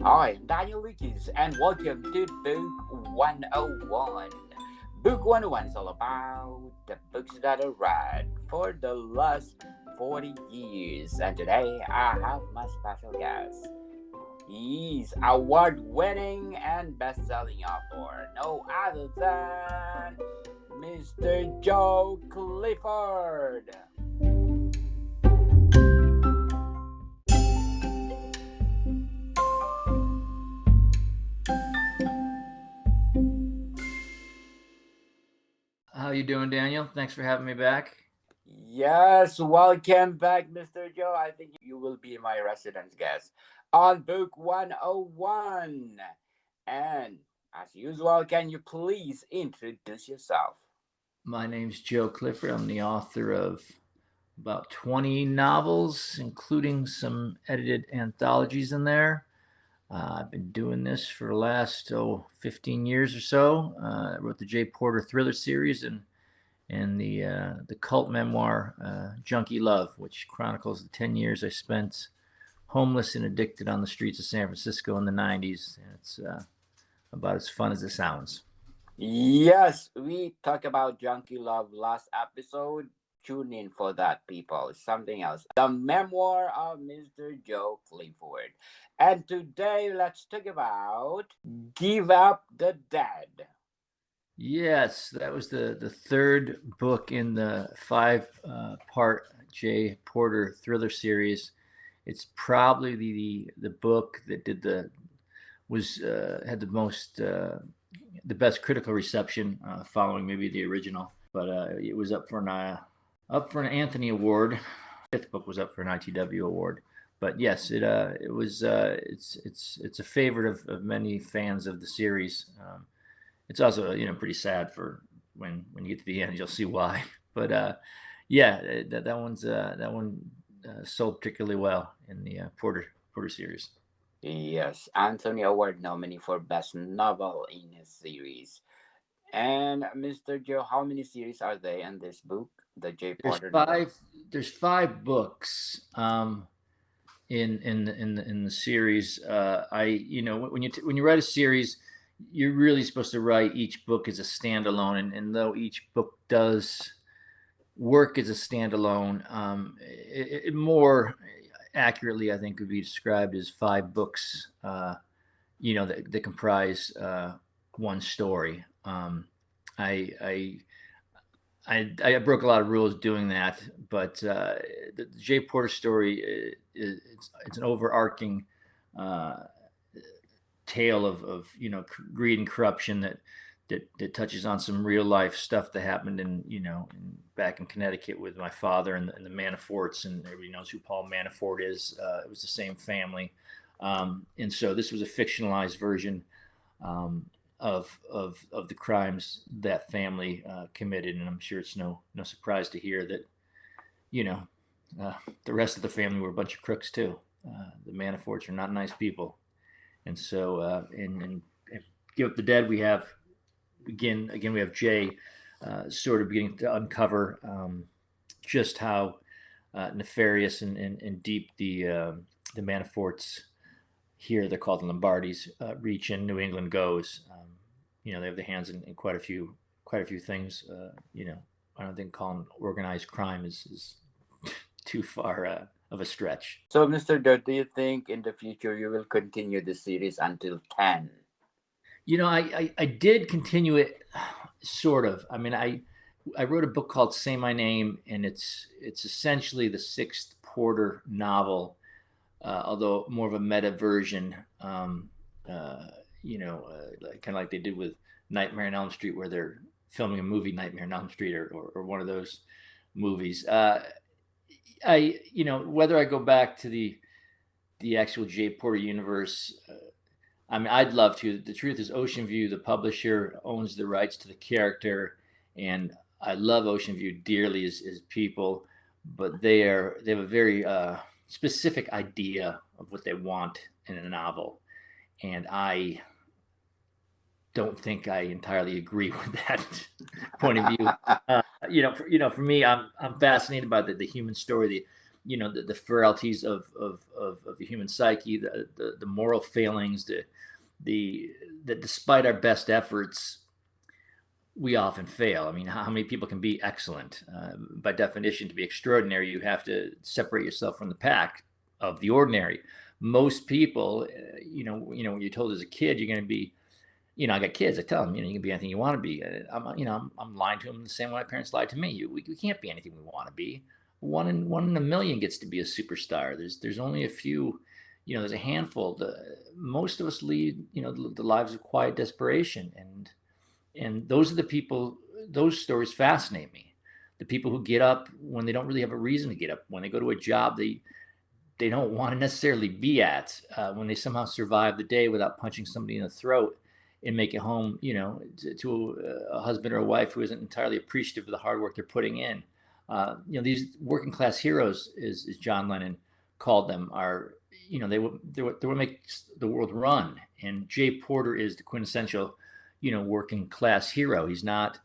I am Daniel Lucas, and welcome to Book 101. Book 101 is all about the books that I read for the last 40 years, and today I have my special guest. He's award-winning and best-selling author, no other than Mr. Joe Clifford. How you doing, Daniel? Thanks for having me back. Yes, welcome back, Mr. Joe. I think you will be my resident guest on Book 101. And as usual, can you please introduce yourself? My name's Joe Clifford. I'm the author of about 20 novels, including some edited anthologies in there. I've been doing this for the last 15 years or so. I wrote the J. Porter thriller series and the cult memoir Junkie Love, which chronicles the 10 years I spent homeless and addicted on the streets of San Francisco in the 90s. And it's about as fun as it sounds. Yes, we talked about Junkie Love last episode. Tune in for that, people. Something else. The memoir of Mr. Joe Clifford. And today, let's talk about Give Up the Dead. Yes, that was the third book in the five part J. Porter thriller series. It's probably the book that did the was had the best critical reception, following maybe the original. But it was up for an Anthony Award. Fifth book was up for an ITW award. But yes, it was it's a favorite of many fans of the series. It's also pretty sad for when you get to the end, you'll see why. But yeah, that one sold particularly well in the Porter series. Yes, Anthony Award nominee for Best Novel in his series. And Mr. Joe, how many series are there in this book, the J. There's Porter novel? five. There's five books in the series. I when you write a series, you're really supposed to write each book as a standalone, and though each book does work as a standalone, it more accurately, I think, could be described as five books. That comprise one story. I, I broke a lot of rules doing that, but the Jay Porter story it's an overarching tale of greed and corruption that touches on some real life stuff that happened back in Connecticut with my father and the Manaforts, and everybody knows who Paul Manafort is. It was the same family, and so this was a fictionalized version of the crimes that family committed, and I'm sure it's no surprise to hear that the rest of the family were a bunch of crooks too. The Manaforts are not nice people, and so in Give Up the Dead we have again we have Jay sort of beginning to uncover just how nefarious and deep the Manaforts here, they're called the Lombardis, reach in New England goes. They have their hands in quite a few things. I don't think calling organized crime is too far of a stretch. So, Mr. Joe, do you think in the future you will continue the series until 10? I did continue it, sort of. I mean, I wrote a book called Say My Name, and it's essentially the sixth Porter novel, although more of a meta version. Kind of like they did with Nightmare on Elm Street, where they're filming a movie, Nightmare on Elm Street, or one of those movies. Whether I go back to the actual J. Porter universe, I mean, I'd love to. The truth is, Ocean View, the publisher, owns the rights to the character, and I love Ocean View dearly as people, but they have a very specific idea of what they want in a novel, and I don't think I entirely agree with that point of view. For me, I'm fascinated by the human story, the frailties of the human psyche, the moral failings, the that despite our best efforts, we often fail. I mean, how many people can be excellent? By definition, to be extraordinary, you have to separate yourself from the pack of the ordinary. Most people, when you're told as a kid you're going to be, I got kids. I tell them, you can be anything you want to be. I'm lying to them the same way my parents lied to me. We can't be anything we want to be. One in a million gets to be a superstar. There's only a few. There's a handful. Most of us lead, the lives of quiet desperation, and those are the people. Those stories fascinate me. The people who get up when they don't really have a reason to get up. When they go to a job they don't want to necessarily be at. When they somehow survive the day without punching somebody in the throat and make it home, to a husband or a wife who isn't entirely appreciative of the hard work they're putting in. These working class heroes, as John Lennon called them, are, they will make the world run. And Jay Porter is the quintessential, working class hero. He's not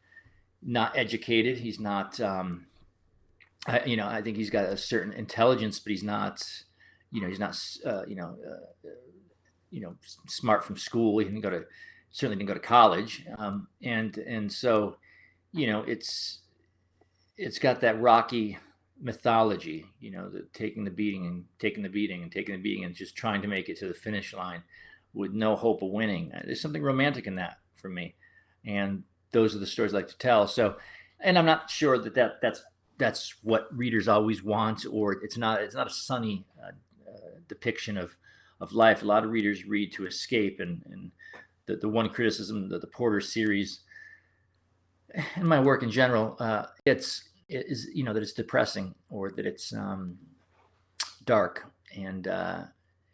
educated. He's not, I think he's got a certain intelligence, but he's not, he's not, smart from school. He certainly didn't go to college. And so, it's got that Rocky mythology, taking the beating and taking the beating and taking the beating and just trying to make it to the finish line with no hope of winning. There's something romantic in that for me. And those are the stories I like to tell. So, and I'm not sure that's what readers always want, or it's not a sunny depiction of life. A lot of readers read to escape, and the one criticism that the Porter series and my work in general, is that it's depressing, or that it's dark, and I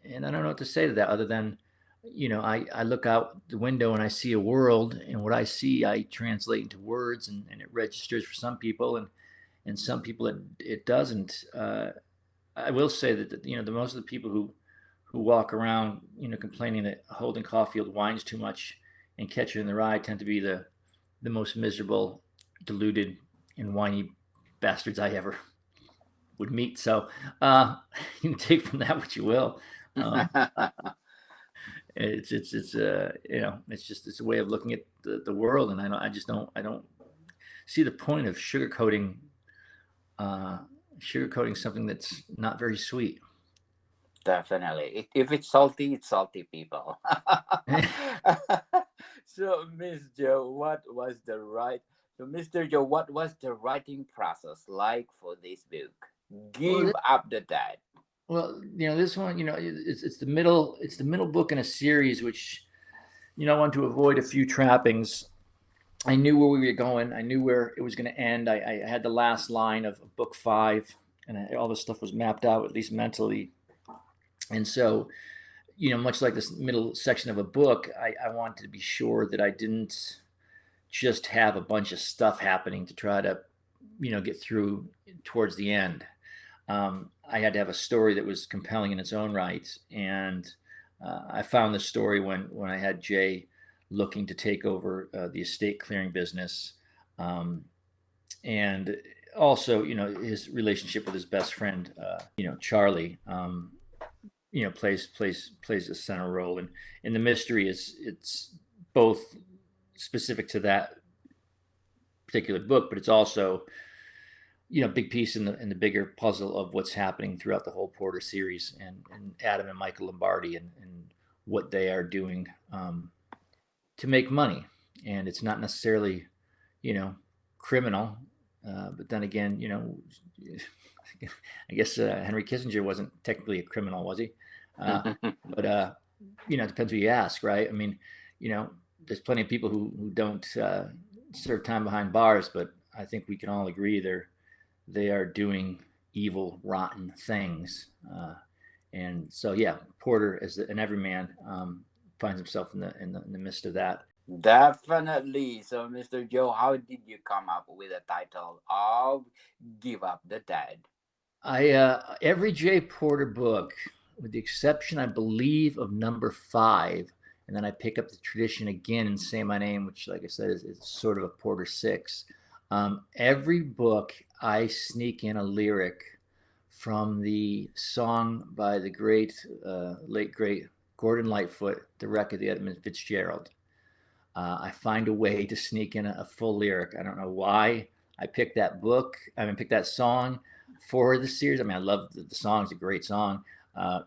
don't know what to say to that other than, I look out the window and I see a world, and what I see I translate into words, and it registers for some people, and some people it doesn't. I will say that the most of the people who walk around complaining that Holden Caulfield whines too much and Catcher in the Rye tend to be the most miserable, deluded, and whiny bastards I ever would meet. So you can take from that what you will. It's just it's a way of looking at the world, and I don't see the point of sugarcoating something that's not very sweet. Definitely. If it's salty, people. So, Miss Joe, Mr. Joe, what was the writing process like for this book? Give up the dead. Well, this one, it's the middle book in a series, which, I want to avoid a few trappings. I knew where we were going. I knew where it was going to end. I had the last line of book 5, and all this stuff was mapped out, at least mentally. And so, much like this middle section of a book, I wanted to be sure that I didn't just have a bunch of stuff happening to try to, get through towards the end. I had to have a story that was compelling in its own right. And I found the story when I had Jay looking to take over the estate clearing business. And also, his relationship with his best friend, Charlie, plays a center role. And the mystery it's both specific to that particular book, but it's also, a big piece in the bigger puzzle of what's happening throughout the whole Porter series, and Adam and Michael Lombardi, and what they are doing to make money. And it's not necessarily, criminal, but then again, I guess Henry Kissinger wasn't technically a criminal, was he? But it depends who you ask, right? I mean, there's plenty of people who don't serve time behind bars, but I think we can all agree they are doing evil, rotten things. And so, yeah, Porter, as an everyman, finds himself in the midst of that. Definitely. So, Mr. Joe, how did you come up with the title of Give Up the Dead? Every Jay Porter book, with the exception, I believe, of number 5, and then I pick up the tradition again and say my name, which, like I said, is sort of a Porter 6. Every book I sneak in a lyric from the song by the great, late great Gordon Lightfoot, "The Wreck of the Edmund Fitzgerald." I find a way to sneak in a full lyric. I don't know why I picked that book. I mean, picked that song for the series. I mean, I love the song. It's a great song.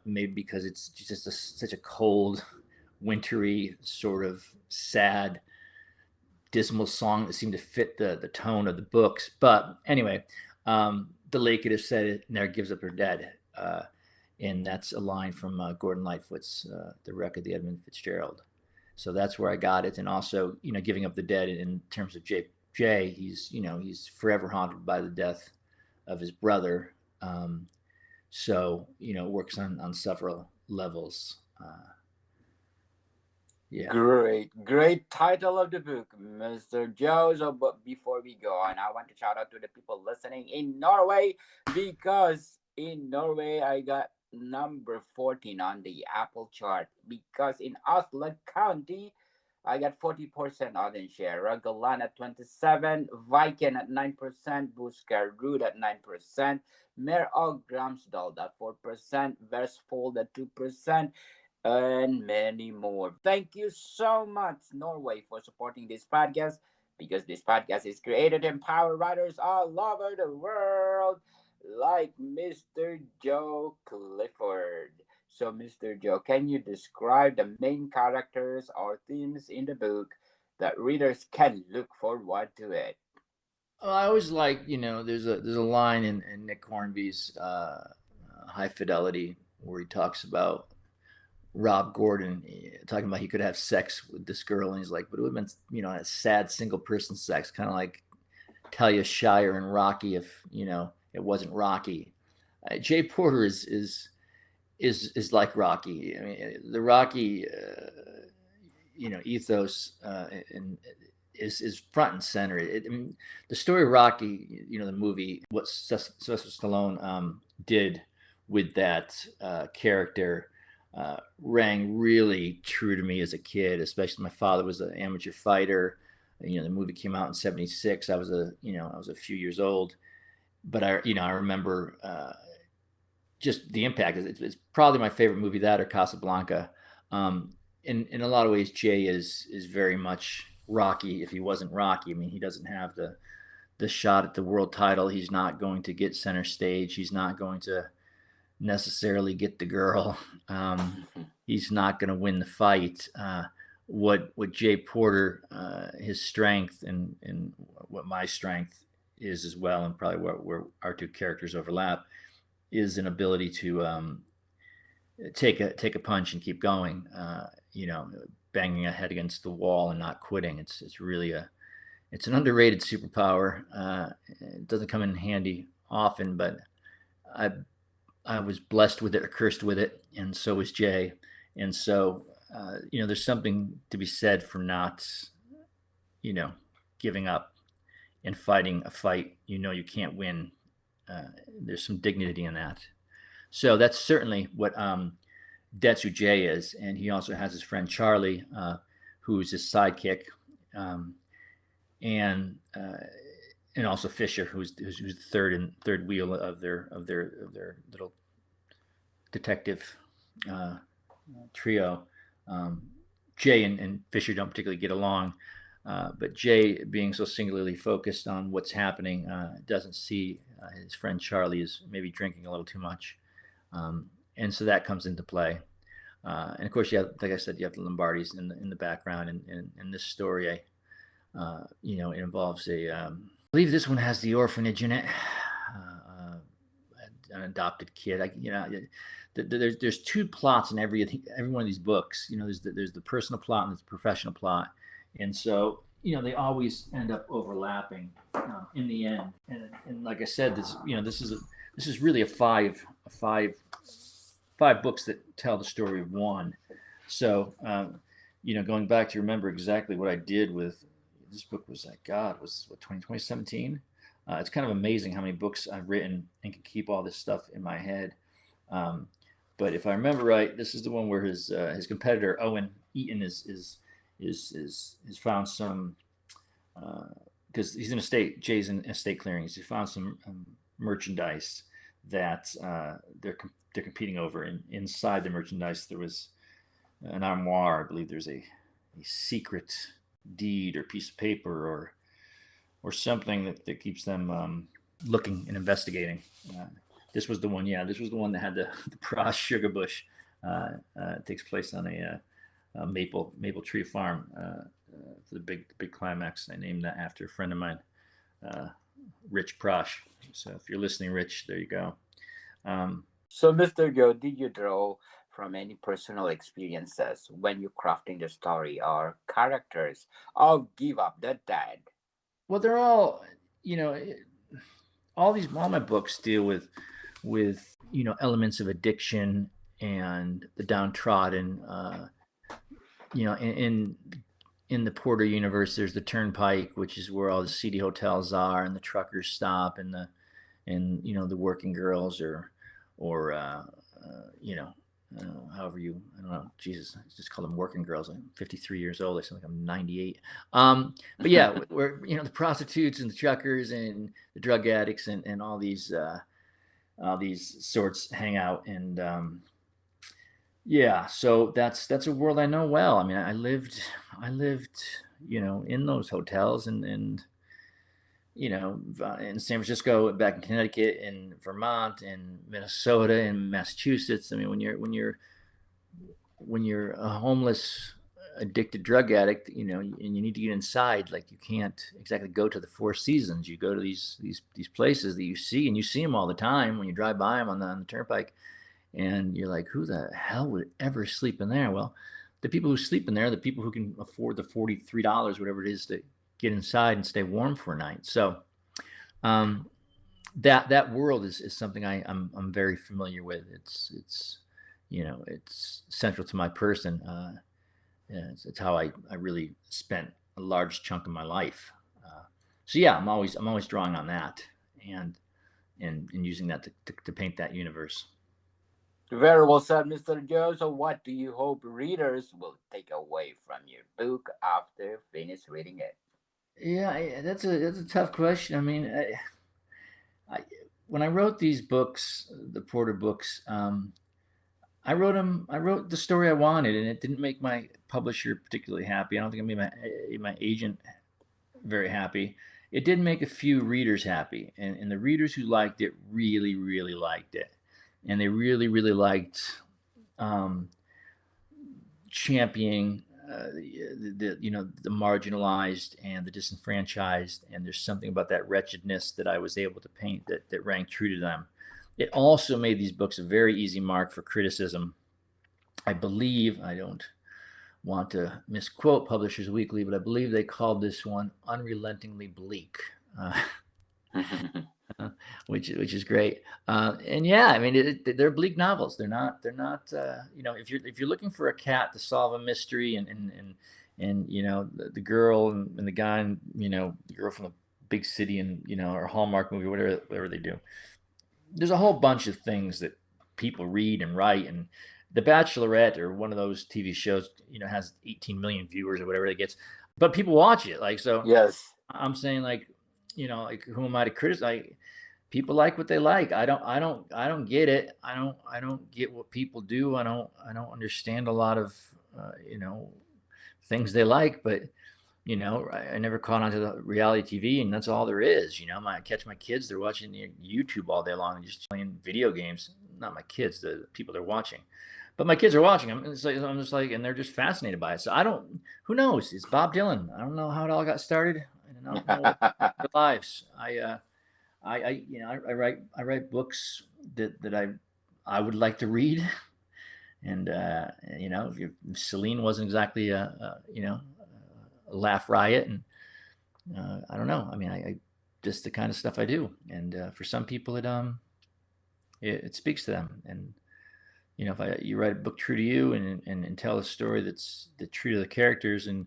Maybe because it's just such a cold, wintry, sort of sad, dismal song that seemed to fit the tone of the books. But anyway, the lake could have said it, never gives up her dead. And that's a line from Gordon Lightfoot's "The Wreck of the Edmund Fitzgerald." So that's where I got it. And also, giving up the dead in terms of Jay, he's forever haunted by the death of his brother. So, it works on several levels. Yeah. Great title of the book, Mr. Joe. So, but before we go on, I want to shout out to the people listening in Norway, because in Norway I got number 14 on the Apple chart, because in Oslo County I got 40% audience share. Rogaland at 27, Viken at 9%, Buskerud at 9%, Mer og Gramsdal at 4%, Vestfold at 2%, and many more. Thank you so much, Norway, for supporting this podcast, because this podcast is created to empower writers all over the world, like Mr. Joe Clifford. So, Mr. Joe, can you describe the main characters or themes in the book that readers can look forward to it? Well, I always like, there's a line in Nick Hornby's High Fidelity where he talks about Rob Gordon talking about he could have sex with this girl, and he's like, but it would have been, a sad single person sex, kind of like Talia Shire and Rocky if it wasn't Rocky. Jay Porter is like Rocky. I mean, the Rocky ethos is front and center. I mean, the story of Rocky, the movie, what Sylvester Stallone did with that character rang really true to me as a kid. Especially my father was an amateur fighter. The movie came out in '76. I was a few years old, but I remember just the impact. It's probably my favorite movie, that or Casablanca. In a lot of ways, Jay is very much Rocky. If he wasn't Rocky, I mean, he doesn't have the shot at the world title. He's not going to get center stage. He's not going to necessarily get the girl. He's not going to win the fight. What Jay Porter, his strength, and what my strength is as well, and probably where our two characters overlap, is an ability to take a punch and keep going. Banging a head against the wall and not quitting. It's really it's an underrated superpower. It doesn't come in handy often, but I I was blessed with it or cursed with it, and so was Jay. And so, there's something to be said for not, you know, giving up and fighting a fight you can't win. Uh, there's some dignity in that. So that's certainly what Detsu Jay is, and he also has his friend Charlie, who's his sidekick, um, and and also Fisher, who's the third wheel of their little detective uh, trio. Um, Jay and Fisher don't particularly get along, but Jay, being so singularly focused on what's happening, doesn't see his friend Charlie is maybe drinking a little too much, and so that comes into play. And of course, you have, like I said, you have the Lombardis in the background, and in this story, it involves I believe this one has the orphanage in it. An adopted kid. There's two plots in every one of these books. There's the personal plot and there's the professional plot, and so they always end up overlapping in the end. And like I said, this is really a five books that tell the story of one. So going back to remember exactly what I did with this book was like God was what 2017. It's kind of amazing how many books I've written and can keep all this stuff in my head. Um, but if I remember right, this is the one where his competitor Owen Eaton is found some because he's in estate Jay's in estate clearings. He found some merchandise that they're competing over. And inside the merchandise, there was an armoire. I believe there's a secret deed or piece of paper or something that keeps them looking and investigating. Uh, this was the one, yeah. This was the one that had the Pross sugar bush. It takes place on a maple tree farm for the big climax. I named that after a friend of mine, uh, Rich Prosh. So if you're listening, Rich, there you go. Um, So, Mr. Joe, did you draw from any personal experiences when you're crafting the story or characters of Give Up the Dead? well, they're all, you know, all my books deal with elements of addiction and the downtrodden. In the Porter universe, there's the Turnpike, which is where all the seedy hotels are, and the truckers stop, and the working girls or you know. However I don't know, Jesus, I just call them working girls. I'm 53 years old. I sound like I'm 98. But yeah, where the prostitutes and the truckers and the drug addicts and all these sorts hang out, and yeah, so that's a world I know well. I mean, I lived in those hotels and in San Francisco, back in Connecticut, in Vermont, in Minnesota, in Massachusetts. I mean, when you're a homeless, addicted drug addict, and you need to get inside, like you can't exactly go to the Four Seasons. You go to these places that you see, and you see them all the time when you drive by them on the turnpike, and you're like, who the hell would ever sleep in there? Well, the people who sleep in there are the people who can afford the $43, whatever it is, to get inside and stay warm for a night. So um, that world is something I'm very familiar with. It's central to my person. It's how I really spent a large chunk of my life. So yeah, I'm always drawing on that and using that to paint that universe. Very well said, Mr. Joe. So, what do you hope readers will take away from your book after finish reading it? Yeah, that's a tough question. I mean, I when I wrote these books, the Porter books, I wrote them. I wrote the story I wanted, and it didn't make my publisher particularly happy. I don't think it made my agent very happy. It did make a few readers happy, and the readers who liked it really, really liked it, and they really, really liked um, championing the marginalized and the disenfranchised. And there's something about that wretchedness that I was able to paint that rang true to them. It also made these books a very easy mark for criticism. I believe, I don't want to misquote Publishers Weekly, but I believe they called this one unrelentingly bleak. Uh, which is great. And yeah, I mean, they're bleak novels. They're not. If you're looking for a cat to solve a mystery, and the girl and the guy, and the girl from the big city, and or Hallmark movie, whatever they do. There's a whole bunch of things that people read and write, and The Bachelorette or one of those TV shows, has 18 million viewers or whatever it gets, but people watch it. Like, so Yes. I'm saying, like, like, who am I to criticize? People like what they like. I don't get it. I don't get what people do. I don't understand a lot of things they like, but I never caught on to the reality TV, and that's all there is. I catch my kids, they're watching YouTube all day long and just playing video games. Not my kids, the people they're watching. But my kids are watching them. And I'm just like, and they're just fascinated by it. So who knows? It's Bob Dylan. I don't know how it all got started. I don't know what their lives. I write books that I would like to read. And, if Celine wasn't exactly a laugh riot, and I don't know. I mean, I just the kind of stuff I do, and for some people, it speaks to them. And if you write a book true to you, and tell a story that's true to the characters, and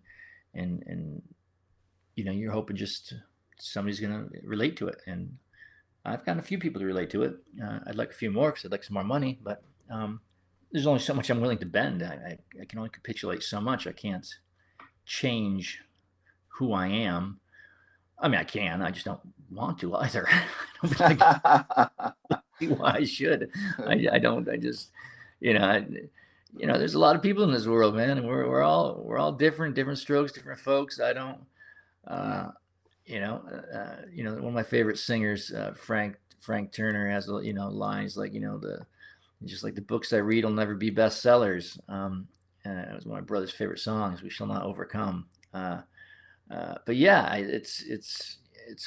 you're hoping just somebody's gonna relate to it. And I've gotten a few people to relate to it. I'd like a few more because I'd like some more money, but there's only so much I'm willing to bend. I can only capitulate so much. I can't change who I am. I mean, I can. I just don't want to either. I don't like see why I should. I don't. I just, you know, there's a lot of people in this world, man, and we're all different strokes, different folks. I don't, Yeah. uh, one of my favorite singers, Frank Turner, has lines like the just like the books I read will never be bestsellers. It was one of my brother's favorite songs. We shall not overcome. But yeah, it's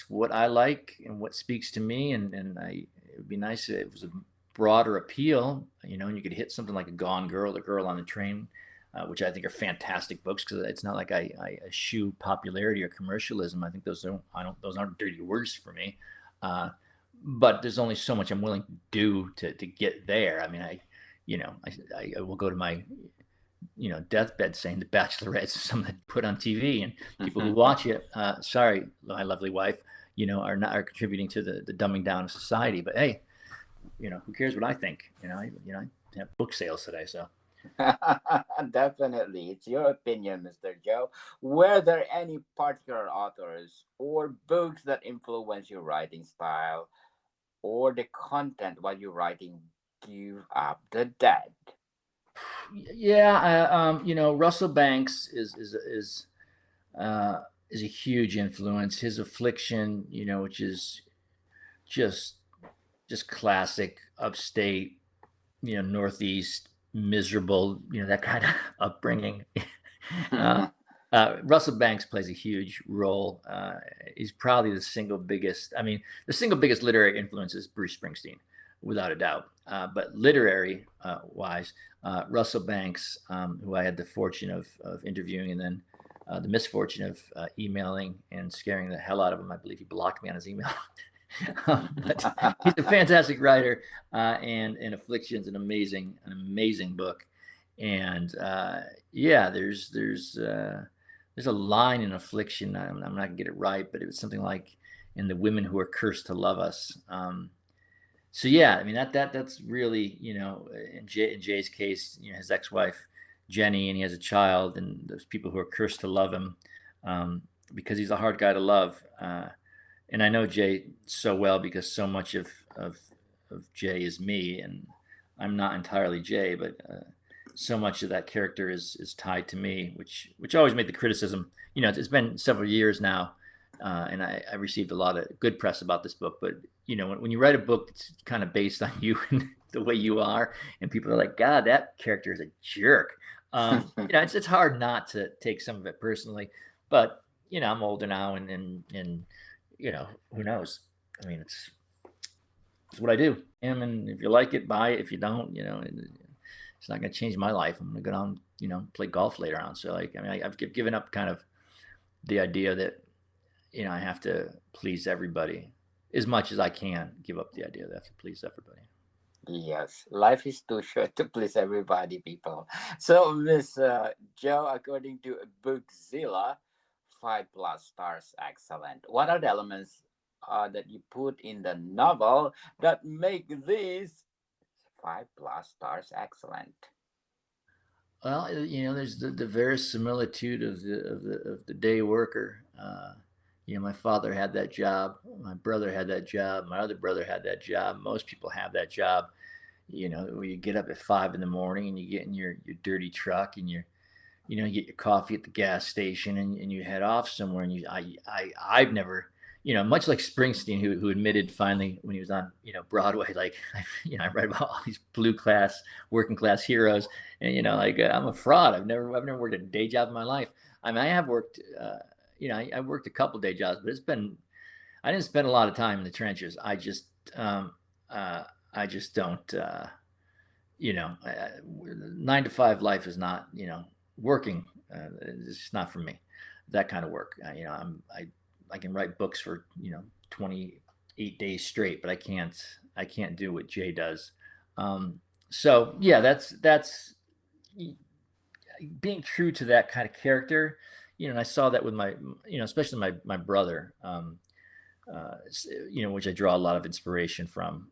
what I like and what speaks to me, and it would be nice if it was a broader appeal, and you could hit something like a Gone Girl, The Girl on the Train, which I think are fantastic books because it's not like I eschew popularity or commercialism. I think those aren't dirty words for me. Uh, but there's only so much I'm willing to do to get there. I mean, I will go to my deathbed saying The Bachelorette is something put on TV, and people who watch it, sorry, my lovely wife, are contributing to the dumbing down of society. But hey, who cares what I think? I have book sales today, so. Definitely. It's your opinion, Mr. Joe. Were there any particular authors or books that influence your writing style or the content while you're writing Give Up the Dead? Yeah, Russell Banks uh, is a huge influence. His Affliction, which is just just classic upstate, Northeast, miserable, that kind of upbringing. uh, Russell Banks plays a huge role. He's probably the single biggest literary influence is Bruce Springsteen, without a doubt. But literary wise, Russell Banks, who I had the fortune of interviewing, and then the misfortune of emailing and scaring the hell out of him. I believe he blocked me on his email. But he's a fantastic writer, and Affliction's an amazing book. And yeah, there's a line in Affliction. I'm not gonna get it right, but it was something like, "In the women who are cursed to love us." So yeah, I mean that's really, in Jay's case, his ex-wife Jenny, and he has a child, and there's people who are cursed to love him, because he's a hard guy to love. And I know Jay so well because so much of Jay is me, and I'm not entirely Jay, but so much of that character is tied to me, which always made the criticism. It's been several years now, and I received a lot of good press about this book. But when you write a book that's kind of based on you and the way you are, and people are like, "God, that character is a jerk." It's hard not to take some of it personally, but I'm older now, and who knows? I mean, it's what I do. And if you like it, buy it. If you don't, it's not going to change my life. I'm going to go down, play golf later on. So, like, I mean, I've given up kind of the idea that, I have to please everybody as much as I can. Give up the idea that I have to please everybody. Yes, life is too short to please everybody, people. So, Miss Joe, according to Bookzilla, 5+ stars, excellent. What are the elements that you put in the novel that make this 5+ stars excellent? Well, there's the verisimilitude of the day worker. My father had that job. My brother had that job. My other brother had that job. Most people have that job. Where you get up at 5 in the morning and you get in your dirty truck, and you get your coffee at the gas station, and you head off somewhere. And I've never, much like Springsteen, who admitted finally when he was on, Broadway, like, I read about all these working class heroes, and like, I'm a fraud. I've never worked a day job in my life. I mean, I have worked, I worked a couple day jobs, but I didn't spend a lot of time in the trenches. I just don't, 9 to 5 life is not, working. It's just not for me. That kind of work. I can write books for 28 days straight, but I can't do what Jay does. So yeah, that's being true to that kind of character. And I saw that with my, especially my brother, which I draw a lot of inspiration from.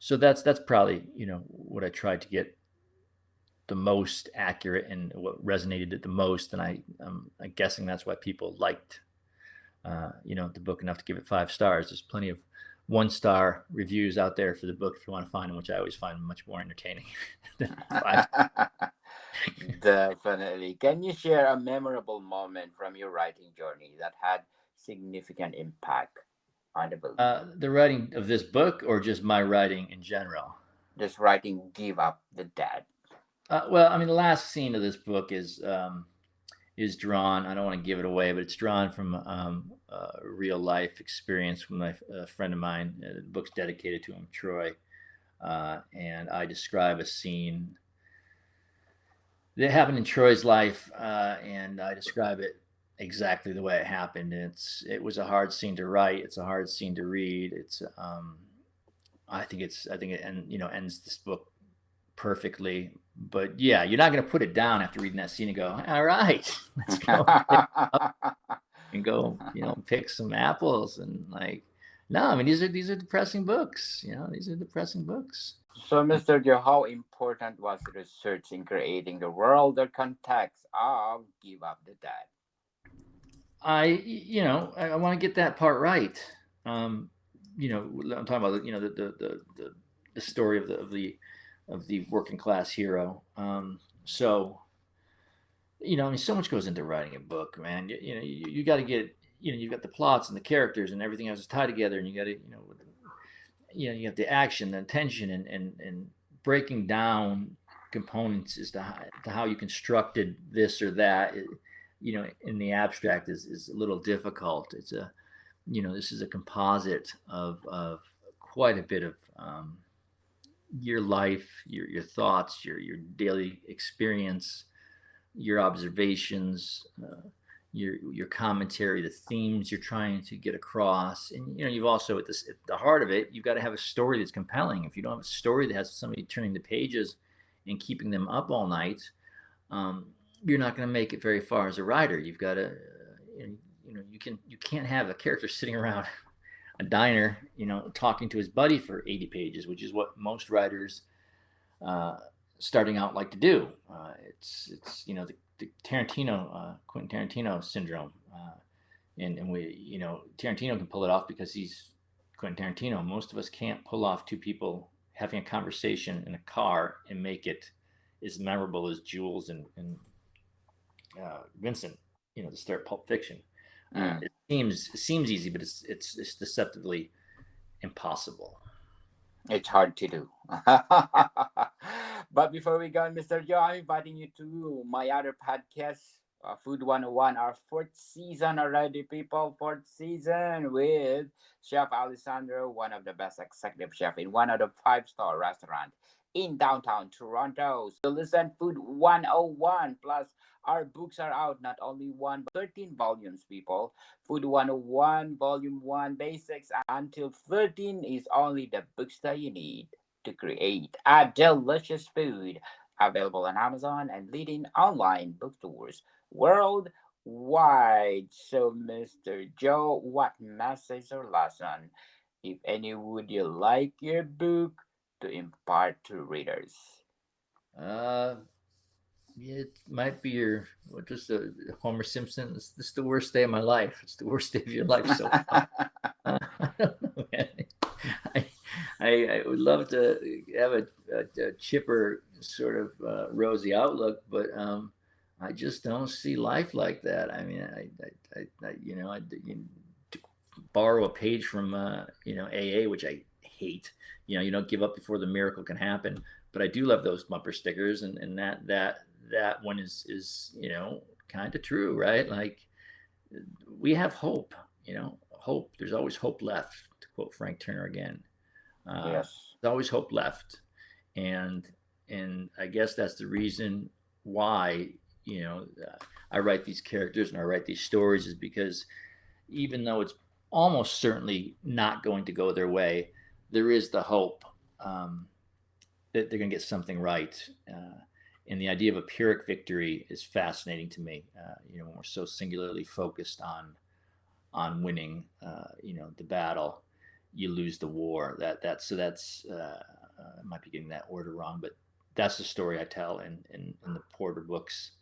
So that's probably what I tried to get the most accurate and what resonated the most. And I'm guessing that's why people liked the book enough to give it 5 stars. There's plenty of 1-star reviews out there for the book if you want to find them, which I always find much more entertaining than 5. Definitely. Can you share a memorable moment from your writing journey that had significant impact on the book? The writing of this book, or just my writing in general? Just writing Give Up the Dead. Well, I mean, the last scene of this book is drawn. I don't want to give it away, but it's drawn from a real life experience with a friend of mine. The book's dedicated to him, Troy, and I describe a scene that happened in Troy's life, and I describe it exactly the way it happened. It was a hard scene to write. It's a hard scene to read. I think it ends this book perfectly. But yeah, you're not going to put it down after reading that scene and go, all right, let's go and go, pick some apples and like. No, I mean these are depressing books. These are depressing books. So, Mr. Joe, how important was research in creating the world or context of Give Up the Dead? I want to get that part right. Um, I'm talking about the story of the working class hero. So I mean, so much goes into writing a book, man. You got to get you've got the plots and the characters and everything else is tied together, and you got to you have the action, the tension, and breaking down components as to how you constructed this or that. In the abstract is a little difficult. This is a composite of quite a bit of your life, your thoughts, your daily experience, your observations, your commentary, the themes you're trying to get across, and you've also at the heart of it, you've got to have a story that's compelling. If you don't have a story that has somebody turning the pages and keeping them up all night, um, you're not going to make it very far as a writer. You've got to, you can't have a character sitting around a diner, talking to his buddy for 80 pages, which is what most writers uh, starting out like to do. It's the Tarantino, Quentin Tarantino syndrome, and we Tarantino can pull it off because he's Quentin Tarantino. Most of us can't pull off two people having a conversation in a car and make it as memorable as Jules and Vincent. To start Pulp Fiction. Mm. It seems easy, but it's deceptively impossible. It's hard to do. But before we go, Mr. Joe, I'm inviting you to my other podcast, Food 101, our fourth season already, people. Fourth season with Chef Alessandro, one of the best executive chef in one of the five-star restaurant in downtown Toronto. So listen, Food 101 plus our books are out, not only one, but 13 volumes, people. Food 101, Volume 1, Basics until 13 is only the books that you need to create a delicious food. Available on Amazon and leading online bookstores worldwide. So, Mr. Joe, what message or lesson, if any, would you like your book to impart to readers? Uh, it might be your what was the Homer Simpson? This is the worst day of my life. It's the worst day of your life so far. I don't know, man. I, I would love to have a chipper sort of rosy outlook, but I just don't see life like that. I mean, to borrow a page from AA, which I hate. You don't give up before the miracle can happen. But I do love those bumper stickers, and that one is kind of true, right? Like we have hope. Hope. There's always hope left. To quote Frank Turner again, Yes. there's always hope left, and I guess that's the reason why I write these characters and I write these stories is because even though it's almost certainly not going to go their way, there is the hope that they're going to get something right. And the idea of a Pyrrhic victory is fascinating to me. When we're so singularly focused on winning, the battle, you lose the war. That's I might be getting that order wrong, but that's the story I tell in the Porter books.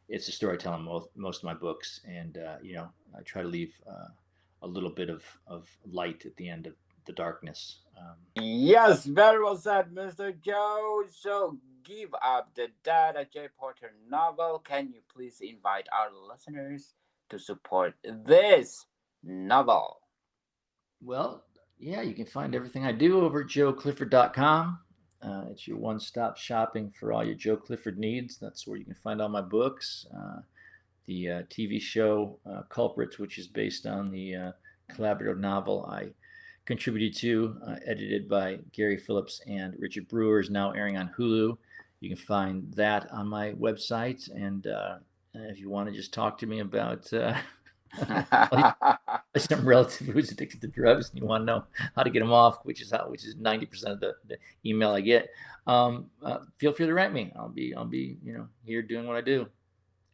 It's the story I tell in most of my books, and I try to leave a little bit of light at the end of the darkness. Yes, very well said, Mr. Joe. So, Give Up the Dead, a J. Porter novel. Can you please invite our listeners to support this novel? Well, yeah, you can find everything I do over at joeclifford.com. It's your one-stop shopping for all your Joe Clifford needs. That's where you can find all my books. The TV show Culprits, which is based on the collaborative novel I contributed to, edited by Gary Phillips and Richard Brewer, is now airing on Hulu. You can find that on my website. And if you want to just talk to me about some relative who's addicted to drugs and you want to know how to get them off, which is 90% of the email I get, feel free to write me. I'll be here doing what I do.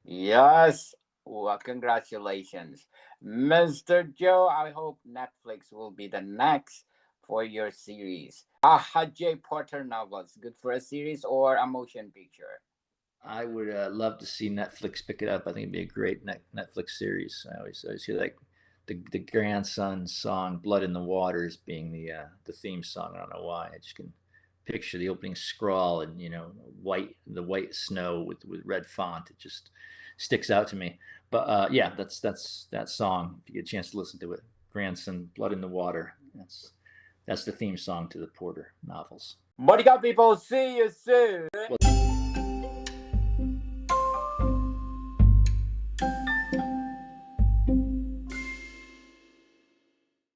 Yes. Well, congratulations, Mr. Joe. I hope Netflix will be the next for your series. J. Porter novels, good for a series or a motion picture? I would love to see Netflix pick it up. I think it'd be a great Netflix series. I always hear like the grandson song "Blood in the Waters" being the theme song. I don't know why. I just can picture the opening scrawl and the white snow with red font. It just sticks out to me. But yeah, that's that song. If you get a chance to listen to it, grandson, "Blood in the Water." That's the theme song to the Porter novels. What do you got, people? See you soon. Well,